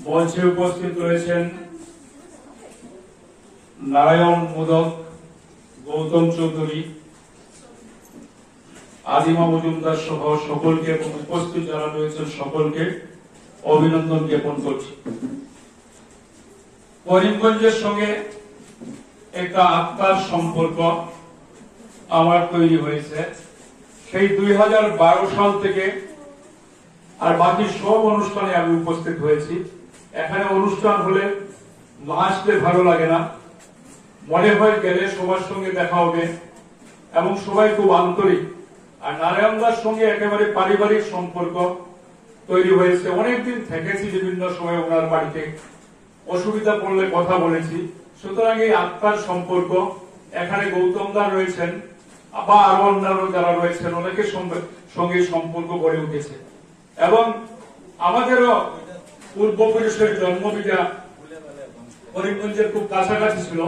মঞ্চে উপস্থিত রয়েছেন নারায়ণ মোদক, গৌতম চৌধুরী, আজিমা মজুমদার সহ সকলকে এবং উপস্থিত যারা রয়েছেন সকলকে অভিনন্দন জ্ঞাপন করছি। করিমগঞ্জের সঙ্গে একটা আত্মার সম্পর্ক আমার তৈরি হয়েছে সেই 2012 সাল থেকে, আর বাকি সব অনুষ্ঠানে আমি উপস্থিত হয়েছি। এখানে অনুষ্ঠান হলে আসতে ভালো লাগে না, মনে হয় গেলে সবার সঙ্গে দেখা হবে এবং সবাই খুব আন্তরিক। আর নারায়ণদার সঙ্গে একেবারে পারিবারিক সম্পর্ক তৈরি হয়েছে। অনেকদিন থেকেছি বিভিন্ন সময় ওনার বাড়িতে, অসুবিধা পড়লে কথা বলেছি। সুতরাং এই আত্মার সম্পর্ক, এখানে গৌতমদা রয়েছেন বা আরো অন্যান্য যারা রয়েছেন অনেকের সঙ্গে সম্পর্ক গড়ে উঠেছে। এবং আমাদেরও পূর্বপুরুষের জন্মভিটা করিমগঞ্জের খুব কাছাকাছি ছিল।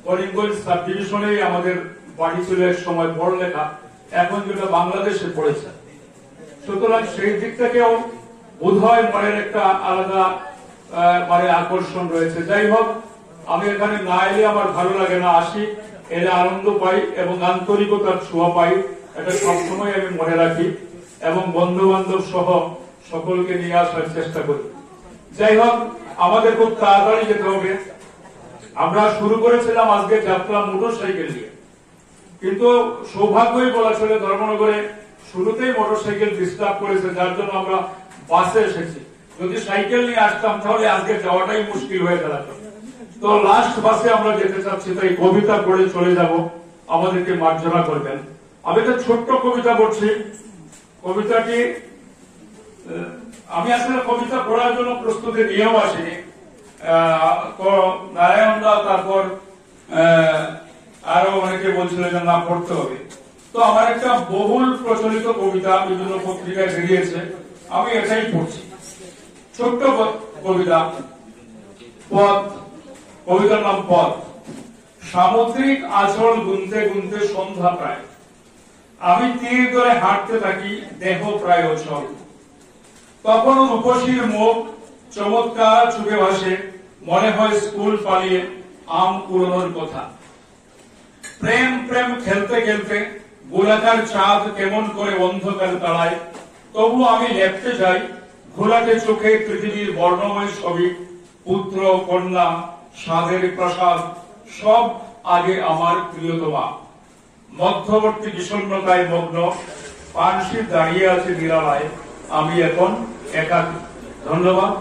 করিমগঞ্জ সাব ডিভিশনেই আমাদের বাড়ি ছিল এক সময় পড়ালেখা, এখন যেটা বাংলাদেশে পড়েছে। সুতরাং সেই দিক থেকেও বোধহয় মনের একটা আলাদা আকর্ষণ রয়েছে। যাই হোক, আমি এখানে না এলে আমার ভালো লাগে না, আসি, এলে আনন্দ পাই এবং আন্তরিকতার ছোঁয়া পাই। এটা সবসময় আমি মনে রাখি এবং বন্ধু বান্ধব সহ সকলকে নিয়ে আসার চেষ্টা করি। যাই হোক, আমাদের খুব তাড়াতাড়ি যেতে হবে। আমরা শুরু করেছিলাম আজকে যাত্রা মোটর সাইকেল নিয়ে, কিন্তু সৌভাগ্যই বলা চলে ধর্মনগরে শুরুতেই মোটর সাইকেল ডিস্টার্ব করেছে, যার জন্য আমরা বাসে এসেছি। যদি সাইকেল নিয়ে আসতাম তাহলে আজকে যাওয়াটাই মুশকিল হয়ে দাঁড়াতো। তো লাস্ট বাসে আমরা যেতে চাচ্ছি, তাই কবিতা পড়ে চলে যাব, আমাদেরকে মার্জনা করবেন। আমি একটা ছোট্ট কবিতা পড়ছি। কবিতাটি আমি আসলে কবিতা পড়ার জন্য প্রস্তুতি নিয়েও আসিনি। তো নারায়ণদা তারপর আরো অনেকে বলছিল যে না পড়তে হবে। তো আমার একটা বহুল প্রচলিত কবিতা বিভিন্ন পত্রিকায় বেরিয়েছে, আমি এটাই পড়ছি। ছোট্ট কবিতা, পথ। কবিতার নাম পথ। সামুদ্রিক আঁচল গুনতে গুনতে সন্ধ্যা প্রায়, আমি তীর ধরে হাঁটতে থাকি, দেহ প্রায় অচল। তখন রূপসীর মুখ চমৎকার চুপে ভাসে, মনে হয় স্কুল পালিয়ে আম কুড়োনোর কথা। প্রেম প্রেম খেলতে খেলতে গোলাকার চাঁদ কেমন করে অন্ধকার তাড়ায়, তবু আমি লেপতে যাই ঘোলাটে চোখে পৃথিবীর বর্ণময় ছবি। পুত্র কন্যা স্বাদের প্রসাদ সব আগে আমার প্রিয়তমা। মধ্যবর্তী বিষণ্ণতায় মগ্ন, পানশি দাঁড়িয়ে আছে নিরালায়, আমি এখন একাকী। ধন্যবাদ।